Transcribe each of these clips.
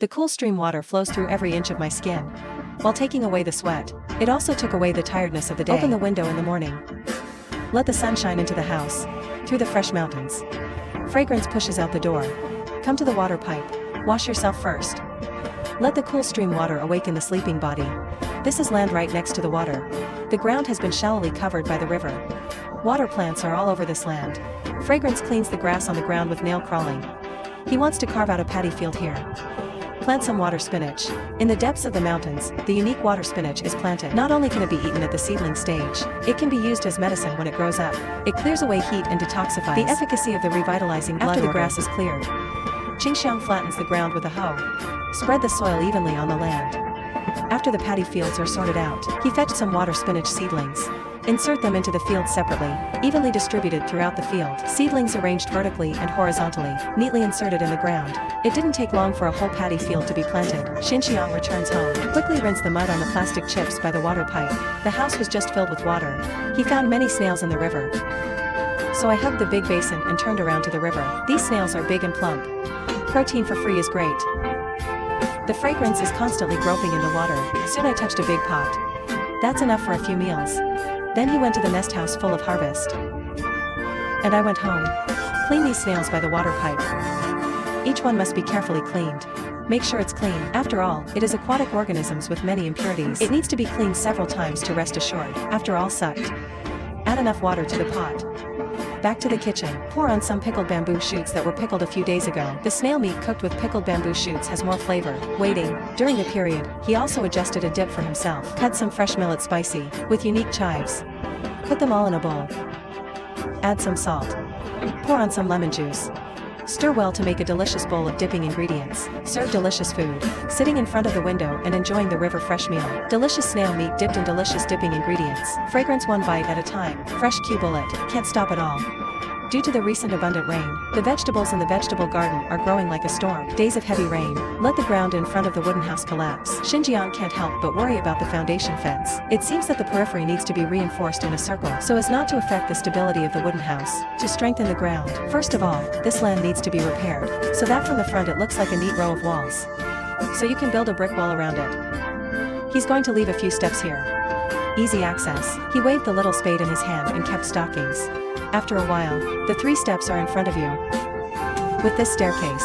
The cool stream water flows through every inch of my skin, while taking away the sweat. It also took away the tiredness of the day. Open the window in the morning. Let the sun shine into the house, through the fresh mountains. Fragrance pushes out the door. Come to the water pipe. Wash yourself first. Let the cool stream water awaken the sleeping body. This is land right next to the water. The ground has been shallowly covered by the river. Water plants are all over this land. Fragrance cleans the grass on the ground with nail crawling. He wants to carve out a paddy field here. Plant some water spinach. In the depths of the mountains, the unique water spinach is planted. Not only can it be eaten at the seedling stage, it can be used as medicine when it grows up. It clears away heat and detoxifies. The efficacy of the revitalizing blood after the grass is cleared. Qingxiang flattens the ground with a hoe. Spread the soil evenly on the land. After the paddy fields are sorted out, he fetched some water spinach seedlings. Insert them into the field separately, evenly distributed throughout the field. Seedlings arranged vertically and horizontally, neatly inserted in the ground. It didn't take long for a whole paddy field to be planted. Xinxiang returns home. Quickly rinse the mud on the plastic chips by the water pipe. The house was just filled with water. He found many snails in the river. So I hugged the big basin and turned around to the river. These snails are big and plump. Protein for free is great. The fragrance is constantly groping in the water. Soon I touched a big pot. That's enough for a few meals. Then he went to the nest house full of harvest. And I went home. Clean these snails by the water pipe. Each one must be carefully cleaned. Make sure it's clean. After all, it is aquatic organisms with many impurities. It needs to be cleaned several times to rest assured. After all sucked. Add enough water to the pot. Back to the kitchen. Pour on some pickled bamboo shoots that were pickled a few days ago. The snail meat cooked with pickled bamboo shoots has more flavor. Waiting. During the period, he also adjusted a dip for himself. Cut some fresh millet spicy, with unique chives. Put them all in a bowl. Add some salt. Pour on some lemon juice. Stir well to make a delicious bowl of dipping ingredients. Serve delicious food, sitting in front of the window and enjoying the river fresh meal. Delicious snail meat dipped in delicious dipping ingredients. Fragrance one bite at a time. Fresh Q bullet. Can't stop at all. Due to the recent abundant rain, the vegetables in the vegetable garden are growing like a storm. Days of heavy rain. Let the ground in front of the wooden house collapse. Xinjiang can't help but worry about the foundation fence. It seems that the periphery needs to be reinforced in a circle so as not to affect the stability of the wooden house. To strengthen the ground, first of all, this land needs to be repaired, so that from the front it looks like a neat row of walls. So you can build a brick wall around it. He's going to leave a few steps here. Easy access. He waved the little spade in his hand and kept stockings. After a while, the 3 steps are in front of you. With this staircase,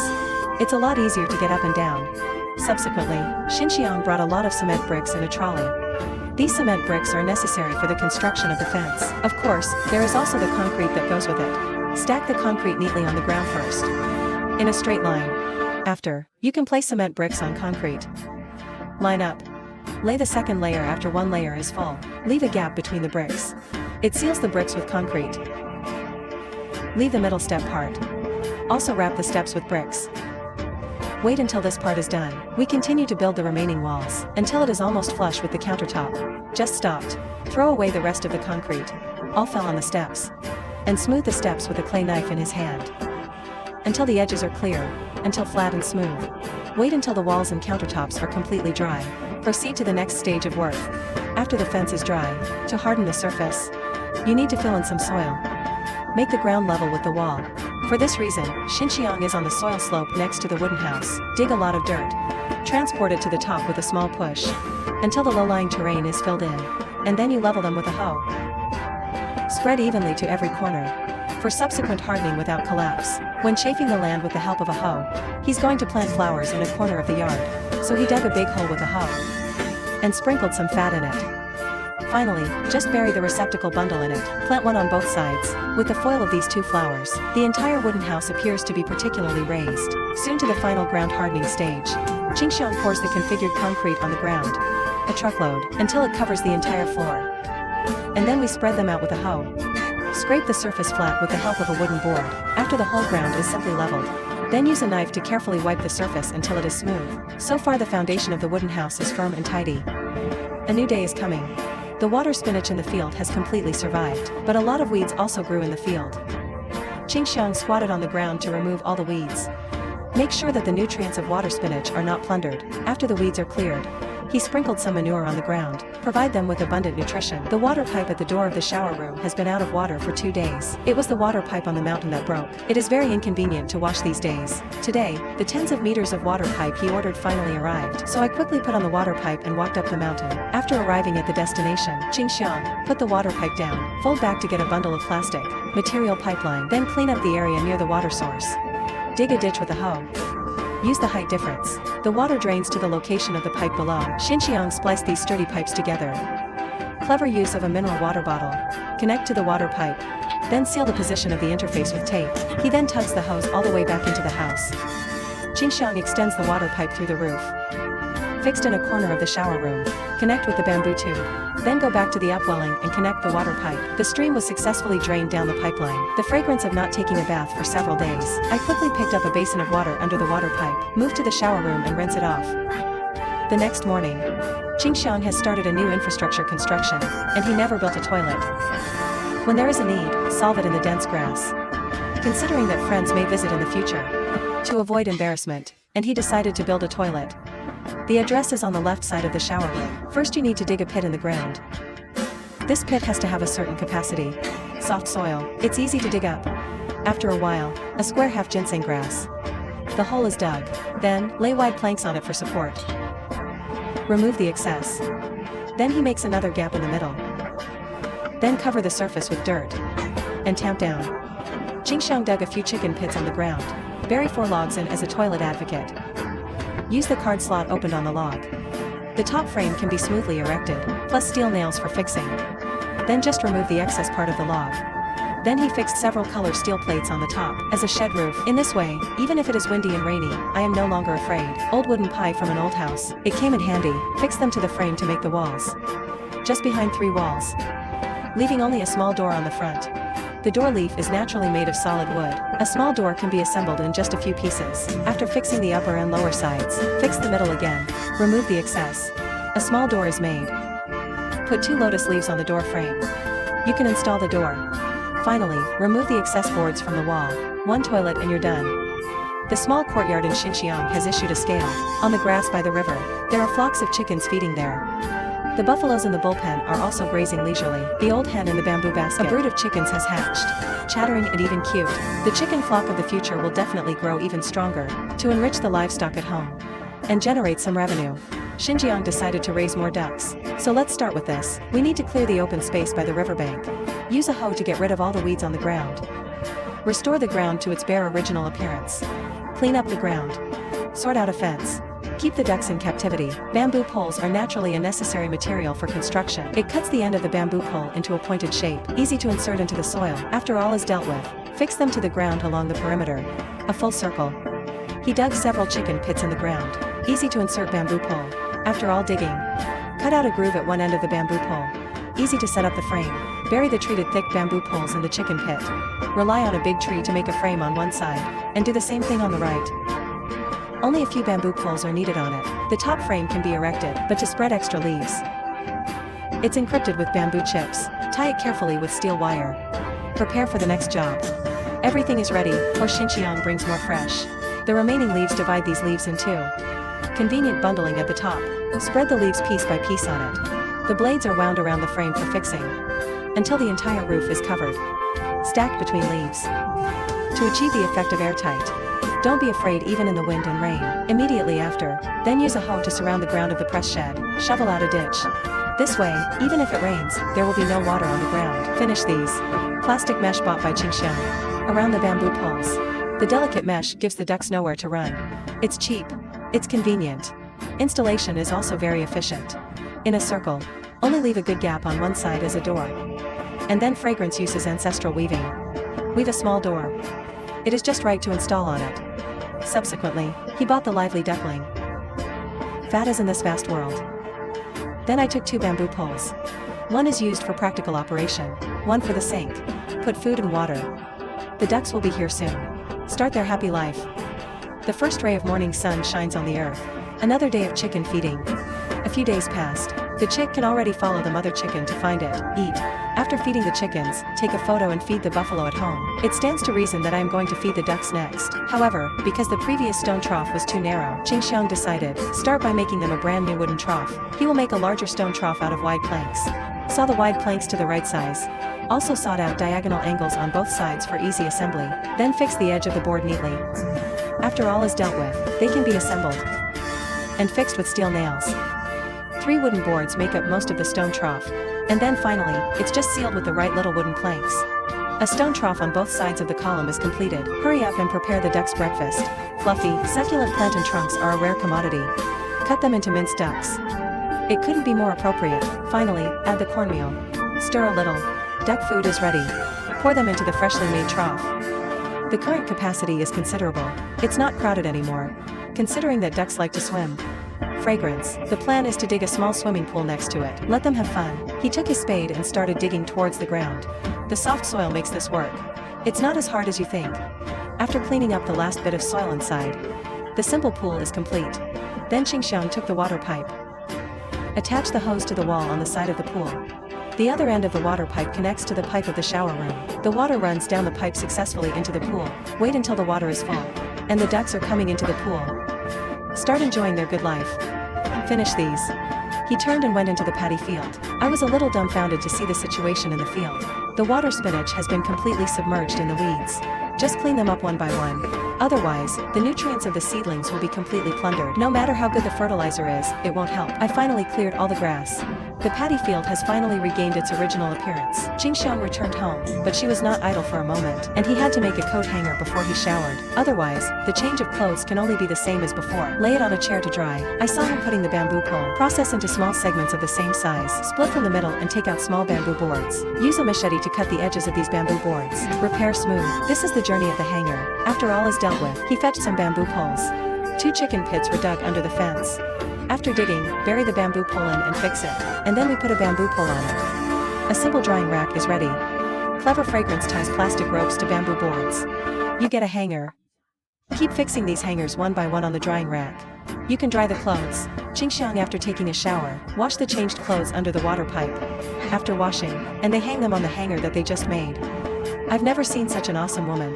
it's a lot easier to get up and down. Subsequently, Xinxiang brought a lot of cement bricks in a trolley. These cement bricks are necessary for the construction of the fence. Of course, there is also the concrete that goes with it. Stack the concrete neatly on the ground first, in a straight line. After, you can place cement bricks on concrete. Line up. Lay the second layer after one layer is full. Leave a gap between the bricks. It seals the bricks with concrete. Leave the middle step part. Also wrap the steps with bricks. Wait until this part is done. We continue to build the remaining walls, until it is almost flush with the countertop. Just stopped. Throw away the rest of the concrete. All fell on the steps. And smooth the steps with a clay knife in his hand. Until the edges are clear, until flat and smooth. Wait until the walls and countertops are completely dry. Proceed to the next stage of work. After the fence is dry, to harden the surface, you need to fill in some soil. Make the ground level with the wall. For this reason, Xinxiang is on the soil slope next to the wooden house. Dig a lot of dirt. Transport it to the top with a small push, until the low-lying terrain is filled in. And then you level them with a hoe. Spread evenly to every corner, for subsequent hardening without collapse. When chafing the land with the help of a hoe, he's going to plant flowers in a corner of the yard. So he dug a big hole with a hoe, and sprinkled some fat in it. Finally, just bury the receptacle bundle in it. Plant one on both sides, with the foil of these 2 flowers. The entire wooden house appears to be particularly raised. Soon to the final ground hardening stage. Qingxiang pours the configured concrete on the ground, a truckload, until it covers the entire floor. And then we spread them out with a hoe. Scrape the surface flat with the help of a wooden board, after the whole ground is simply leveled. Then use a knife to carefully wipe the surface until it is smooth. So far the foundation of the wooden house is firm and tidy. A new day is coming. The water spinach in the field has completely survived, but a lot of weeds also grew in the field. Qingxiang squatted on the ground to remove all the weeds. Make sure that the nutrients of water spinach are not plundered. After the weeds are cleared, He sprinkled some manure on the ground, provide them with abundant nutrition. The water pipe at the door of the shower room has been out of water for 2 days. It was the water pipe on the mountain that broke. It is very inconvenient to wash these days. Today, the tens of meters of water pipe he ordered finally arrived, so I quickly put on the water pipe and walked up the mountain. After arriving at the destination, Qingxiang, put the water pipe down, fold back to get a bundle of plastic, material pipeline, then clean up the area near the water source. Dig a ditch with a hoe. Use the height difference. The water drains to the location of the pipe below. Qingxiang spliced these sturdy pipes together. Clever use of a mineral water bottle. Connect to the water pipe. Then seal the position of the interface with tape. He then tugs the hose all the way back into the house. Qingxiang extends the water pipe through the roof. Fixed in a corner of the shower room. Connect with the bamboo tube. Then go back to the upwelling and connect the water pipe. The stream was successfully drained down the pipeline. The fragrance of not taking a bath for several days. I quickly picked up a basin of water under the water pipe, moved to the shower room and rinse it off. The next morning, Qingxiang has started a new infrastructure construction, and he never built a toilet. When there is a need, solve it in the dense grass. Considering that friends may visit in the future, to avoid embarrassment, and he decided to build a toilet. The address is on the left side of the shower room. First you need to dig a pit in the ground. This pit has to have a certain capacity. Soft soil, it's easy to dig up. After a while, a square half ginseng grass. The hole is dug. Then, lay wide planks on it for support. Remove the excess. Then he makes another gap in the middle. Then cover the surface with dirt. And tamp down. Qingxiang dug a few chicken pits on the ground. Bury 4 logs in as a toilet advocate. Use the card slot opened on the log. The top frame can be smoothly erected, plus steel nails for fixing. Then just remove the excess part of the log. Then he fixed several color steel plates on the top, as a shed roof. In this way, even if it is windy and rainy, I am no longer afraid. Old wooden pie from an old house. It came in handy. Fix them to the frame to make the walls. Just behind 3 walls. Leaving only a small door on the front. The door leaf is naturally made of solid wood. A small door can be assembled in just a few pieces. After fixing the upper and lower sides, fix the middle again. Remove the excess. A small door is made. Put 2 lotus leaves on the door frame. You can install the door. Finally, remove the excess boards from the wall. 1 toilet and you're done. The small courtyard in Xinjiang has issued a scale. On the grass by the river, there are flocks of chickens feeding there. The buffaloes in the bullpen are also grazing leisurely. The old hen in the bamboo basket. A brood of chickens has hatched, chattering and even cute. The chicken flock of the future will definitely grow even stronger, to enrich the livestock at home. And generate some revenue. Xinjiang decided to raise more ducks. So let's start with this. We need to clear the open space by the riverbank. Use a hoe to get rid of all the weeds on the ground. Restore the ground to its bare original appearance. Clean up the ground. Sort out a fence. Keep the ducks in captivity. Bamboo poles are naturally a necessary material for construction. It cuts the end of the bamboo pole into a pointed shape, easy to insert into the soil. After all is dealt with, fix them to the ground along the perimeter. A full circle. He dug several chicken pits in the ground, easy to insert bamboo pole. After all digging, cut out a groove at one end of the bamboo pole. Easy to set up the frame. Bury the treated thick bamboo poles in the chicken pit. Rely on a big tree to make a frame on one side, and do the same thing on the right. Only a few bamboo poles are needed on it. The top frame can be erected, but to spread extra leaves. It's encrypted with bamboo chips. Tie it carefully with steel wire. Prepare for the next job. Everything is ready, or Xinjiang brings more fresh. The remaining leaves divide these leaves in 2. Convenient bundling at the top. Spread the leaves piece by piece on it. The blades are wound around the frame for fixing, until the entire roof is covered. Stacked between leaves. To achieve the effect of airtight. Don't be afraid even in the wind and rain. Immediately after, then use a hoe to surround the ground of the press shed. Shovel out a ditch. This way, even if it rains, there will be no water on the ground. Finish these. Plastic mesh bought by Qingxiang. Around the bamboo poles. The delicate mesh gives the ducks nowhere to run. It's cheap. It's convenient. Installation is also very efficient. In a circle, only leave a good gap on one side as a door. And then fragrance uses ancestral weaving. Weave a small door. It is just right to install on it. Subsequently, he bought the lively duckling. Fat is in this vast world. Then I took 2 bamboo poles. One is used for practical operation, one for the sink. Put food and water. The ducks will be here soon. Start their happy life. The first ray of morning sun shines on the earth. Another day of chicken feeding. A few days passed. The chick can already follow the mother chicken to find it, eat. After feeding the chickens, take a photo and feed the buffalo at home. It stands to reason that I am going to feed the ducks next. However, because the previous stone trough was too narrow, Ching Xiang decided, start by making them a brand new wooden trough. He will make a larger stone trough out of wide planks. Saw the wide planks to the right size. Also sought out diagonal angles on both sides for easy assembly. Then fix the edge of the board neatly. After all is dealt with, they can be assembled and fixed with steel nails. 3 wooden boards make up most of the stone trough. And then finally, it's just sealed with the right little wooden planks. A stone trough on both sides of the column is completed. Hurry up and prepare the duck's breakfast. Fluffy, succulent plantain trunks are a rare commodity. Cut them into minced ducks. It couldn't be more appropriate. Finally, add the cornmeal. Stir a little. Duck food is ready. Pour them into the freshly made trough. The current capacity is considerable. It's not crowded anymore, considering that ducks like to swim. Fragrance. The plan is to dig a small swimming pool next to it. Let them have fun. He took his spade and started digging towards the ground. The soft soil makes this work. It's not as hard as you think. After cleaning up the last bit of soil inside, the simple pool is complete. Then Ching Xiang took the water pipe. Attach the hose to the wall on the side of the pool. The other end of the water pipe connects to the pipe of the shower room. The water runs down the pipe successfully into the pool. Wait until the water is full, and the ducks are coming into the pool. Start enjoying their good life. Finish these. He turned and went into the paddy field. I was a little dumbfounded to see the situation in the field. The water spinach has been completely submerged in the weeds. Just clean them up one by one. Otherwise, the nutrients of the seedlings will be completely plundered. No matter how good the fertilizer is, it won't help. I finally cleared all the grass. The paddy field has finally regained its original appearance. Ching Xiang returned home, but she was not idle for a moment, and he had to make a coat hanger before he showered. Otherwise, the change of clothes can only be the same as before. Lay it on a chair to dry. I saw him putting the bamboo pole. Process into small segments of the same size. Split from the middle and take out small bamboo boards. Use a machete to cut the edges of these bamboo boards. Repair smooth. This is the journey of the hanger. After all is dealt with, he fetched some bamboo poles. 2 chicken pits were dug under the fence. After digging, bury the bamboo pole in and fix it. And then we put a bamboo pole on it. A simple drying rack is ready. Clever Fragrance ties plastic ropes to bamboo boards. You get a hanger. Keep fixing these hangers one by one on the drying rack. You can dry the clothes. Ching Xiang, after taking a shower, wash the changed clothes under the water pipe. After washing, and they hang them on the hanger that they just made. I've never seen such an awesome woman.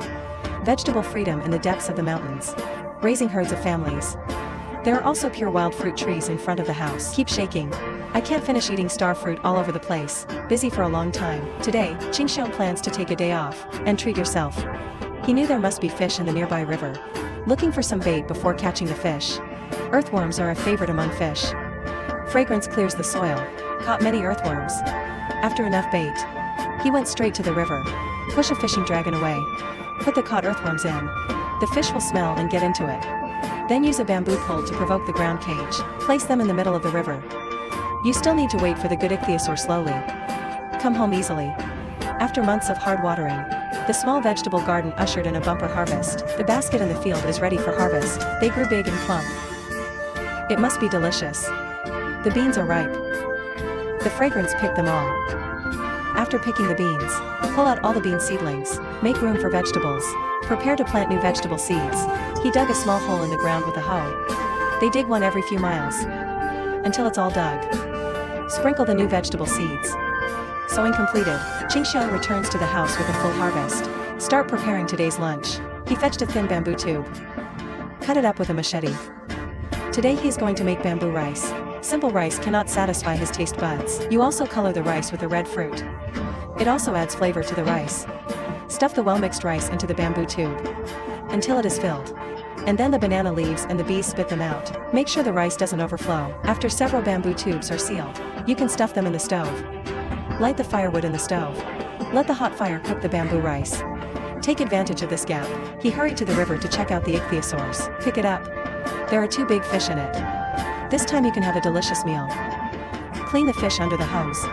Vegetable freedom in the depths of the mountains. Raising herds of families. There are also pure wild fruit trees in front of the house. Keep shaking. I can't finish eating star fruit all over the place. Busy for a long time. Today, Ching Xiang plans to take a day off and treat yourself. He knew there must be fish in the nearby river. Looking for some bait before catching the fish. Earthworms are a favorite among fish. Fragrance clears the soil. Caught many earthworms. After enough bait, he went straight to the river. Push a fishing dragon away. Put the caught earthworms in. The fish will smell and get into it. Then use a bamboo pole to provoke the ground cage. Place them in the middle of the river. You still need to wait for the good ichthyosaur slowly come home easily. After months of hard watering, the small vegetable garden ushered in a bumper harvest. The basket in the field is ready for harvest. They grew big and plump. It must be delicious. The beans are ripe. The Fragrance picked them all. After picking the beans, pull out all the bean seedlings. Make room for vegetables. Prepare to plant new vegetable seeds. He dug a small hole in the ground with a hoe. They dig one every few miles, until it's all dug. Sprinkle the new vegetable seeds. Sowing completed, Ching Xiang returns to the house with a full harvest. Start preparing today's lunch. He fetched a thin bamboo tube. Cut it up with a machete. Today he's going to make bamboo rice. Simple rice cannot satisfy his taste buds. You also color the rice with a red fruit. It also adds flavor to the rice. Stuff the well-mixed rice into the bamboo tube until it is filled. And then the banana leaves and the bees spit them out. Make sure the rice doesn't overflow. After several bamboo tubes are sealed, you can stuff them in the stove. Light the firewood in the stove. Let the hot fire cook the bamboo rice. Take advantage of this gap. He hurried to the river to check out the ichthyosaurs. Pick it up. There are 2 big fish in it. This time you can have a delicious meal. Clean the fish under the hose.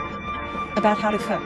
About how to cook.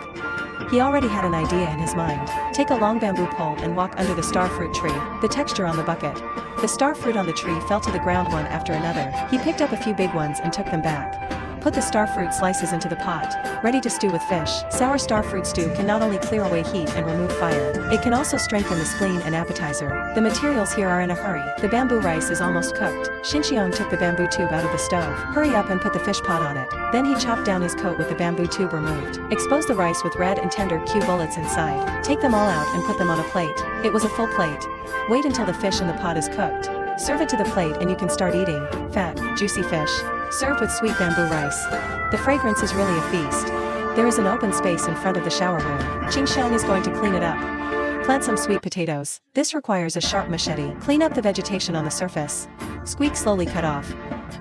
He already had an idea in his mind. Take a long bamboo pole and walk under the star fruit tree. The texture on the bucket. The star fruit on the tree fell to the ground one after another. He picked up a few big ones and took them back. Put the star fruit slices into the pot. Ready to stew with fish. Sour star fruit stew can not only clear away heat and remove fire, it can also strengthen the spleen and appetizer. The materials here are in a hurry. The bamboo rice is almost cooked. Xinxiang took the bamboo tube out of the stove. Hurry up and put the fish pot on it. Then he chopped down his coat with the bamboo tube removed. Expose the rice with red and tender Q bullets inside. Take them all out and put them on a plate. It was a full plate. Wait until the fish in the pot is cooked. Serve it to the plate and you can start eating. Fat, juicy fish. Served with sweet bamboo rice. The fragrance is really a feast. There is an open space in front of the shower room. Xinxiang is going to clean it up. Plant some sweet potatoes. This requires a sharp machete. Clean up the vegetation on the surface. Squeak slowly cut off.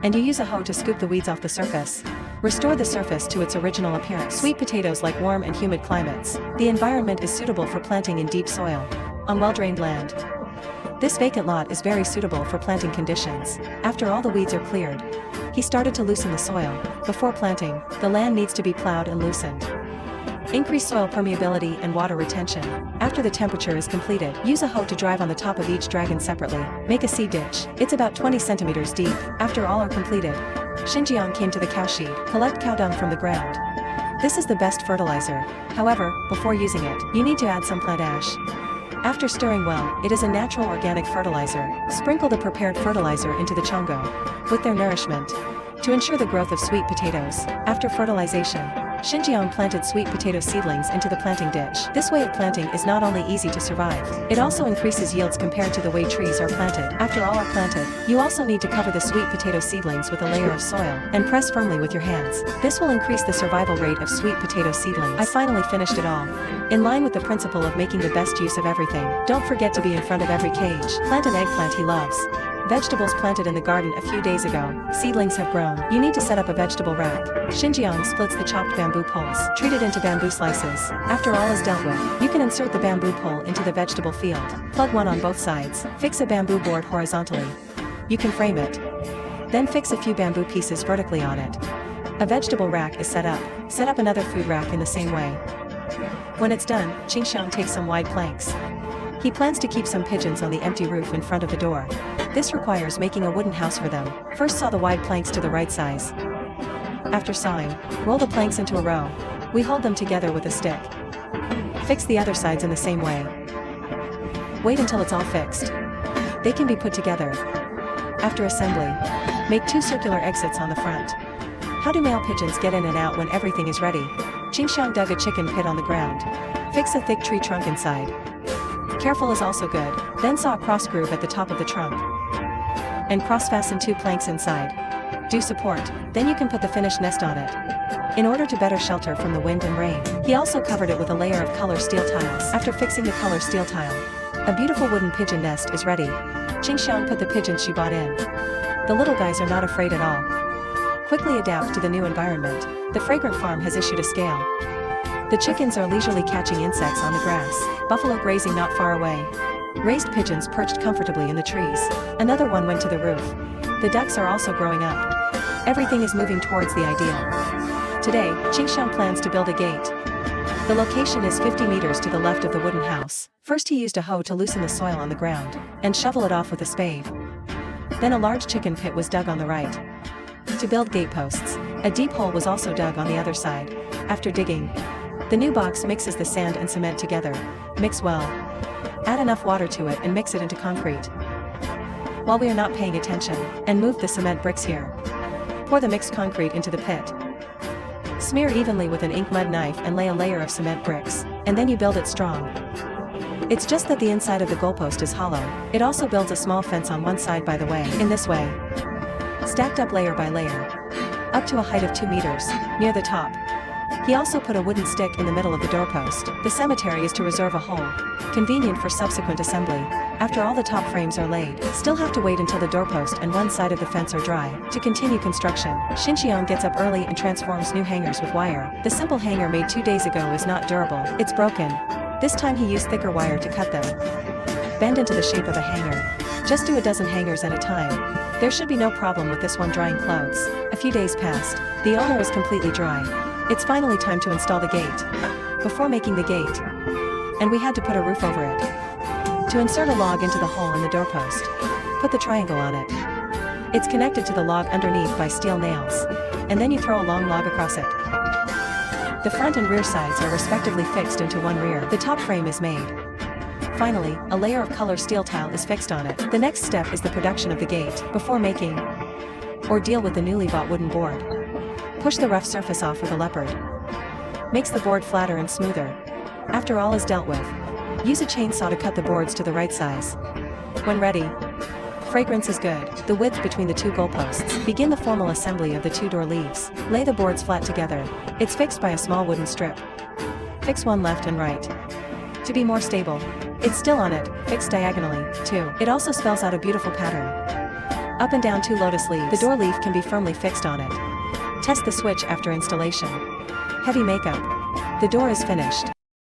And you use a hoe to scoop the weeds off the surface. Restore the surface to its original appearance. Sweet potatoes like warm and humid climates. The environment is suitable for planting in deep soil. On well-drained land. This vacant lot is very suitable for planting conditions. After all the weeds are cleared, he started to loosen the soil. Before planting, the land needs to be plowed and loosened. Increase soil permeability and water retention. After the temperature is completed, use a hoe to drive on the top of each dragon separately. Make a seed ditch. It's about 20 centimeters deep. After all are completed, Xinjiang came to the cow shed. Collect cow dung from the ground. This is the best fertilizer. However, before using it, you need to add some plant ash. After stirring well, it is a natural organic fertilizer. Sprinkle the prepared fertilizer into the chongo with their nourishment to ensure the growth of sweet potatoes. After fertilization, Xinjiang planted sweet potato seedlings into the planting ditch. This way of planting is not only easy to survive, it also increases yields compared to the way trees are planted. After all are planted, you also need to cover the sweet potato seedlings with a layer of soil and press firmly with your hands. This will increase the survival rate of sweet potato seedlings. I finally finished it all. In line with the principle of making the best use of everything, don't forget to be in front of every cage. Plant an eggplant he loves. Vegetables planted in the garden a few days ago. Seedlings have grown. You need to set up a vegetable rack. Xinjiang splits the chopped bamboo poles. Treat it into bamboo slices. After all is dealt with, you can insert the bamboo pole into the vegetable field. Plug one on both sides. Fix a bamboo board horizontally. You can frame it. Then fix a few bamboo pieces vertically on it. A vegetable rack is set up. Set up another food rack in the same way. When it's done, Xinjiang takes some wide planks. He plans to keep some pigeons on the empty roof in front of the door. This requires making a wooden house for them. First saw the wide planks to the right size. After sawing, roll the planks into a row. We hold them together with a stick. Fix the other sides in the same way. Wait until it's all fixed. They can be put together. After assembly, make 2 circular exits on the front. How do male pigeons get in and out when everything is ready? Xinjiang dug a chicken pit on the ground. Fix a thick tree trunk inside. Careful is also good. Then saw a cross groove at the top of the trunk. And cross-fasten 2 planks inside. Do support. Then you can put the finished nest on it. In order to better shelter from the wind and rain, he also covered it with a layer of color steel tiles. After fixing the color steel tile, a beautiful wooden pigeon nest is ready. Xinjiang put the pigeons she bought in. The little guys are not afraid at all. Quickly adapt to the new environment. The fragrant farm has issued a scale. The chickens are leisurely catching insects on the grass. Buffalo grazing not far away. Raised pigeons perched comfortably in the trees. Another one went to the roof. The ducks are also growing up. Everything is moving towards the ideal. Today, Xinjiang plans to build a gate. The location is 50 meters to the left of the wooden house. First he used a hoe to loosen the soil on the ground and shovel it off with a spade. Then a large chicken pit was dug on the right. To build gate posts, a deep hole was also dug on the other side. After digging, the new box mixes the sand and cement together. Mix well. Add enough water to it and mix it into concrete. While we are not paying attention, and move the cement bricks here. Pour the mixed concrete into the pit. Smear evenly with an ink mud knife and lay a layer of cement bricks, and then you build it strong. It's just that the inside of the goalpost is hollow. It also builds a small fence on one side by the way. In this way, stacked up layer by layer, up to a height of 2 meters, near the top. He also put a wooden stick in the middle of the doorpost. The cemetery is to reserve a hole, convenient for subsequent assembly. After all the top frames are laid, still have to wait until the doorpost and one side of the fence are dry to continue construction. Xinjiang gets up early and transforms new hangers with wire. The simple hanger made 2 days ago is not durable, it's broken. This time he used thicker wire to cut them. Bend into the shape of a hanger. Just do a dozen hangers at a time. There should be no problem with this one drying clothes. A few days passed. The owner is completely dry. It's finally time to install the gate. Before making the gate, and we had to put a roof over it. To insert a log into the hole in the doorpost, put the triangle on it. It's connected to the log underneath by steel nails, and then you throw a long log across it. The front and rear sides are respectively fixed into one rear. The top frame is made. Finally, a layer of color steel tile is fixed on it. The next step is the production of the gate. Before making or deal with the newly bought wooden board, push the rough surface off with a leopard. Makes the board flatter and smoother. After all is dealt with, use a chainsaw to cut the boards to the right size. When ready, fragrance is good. The width between the two goalposts. Begin the formal assembly of the two door leaves. Lay the boards flat together. It's fixed by a small wooden strip. Fix one left and right. To be more stable, it's still on it, fixed diagonally, too. It also spells out a beautiful pattern. Up and down 2 lotus leaves. The door leaf can be firmly fixed on it. Test the switch after installation. Heavy makeup. The door is finished.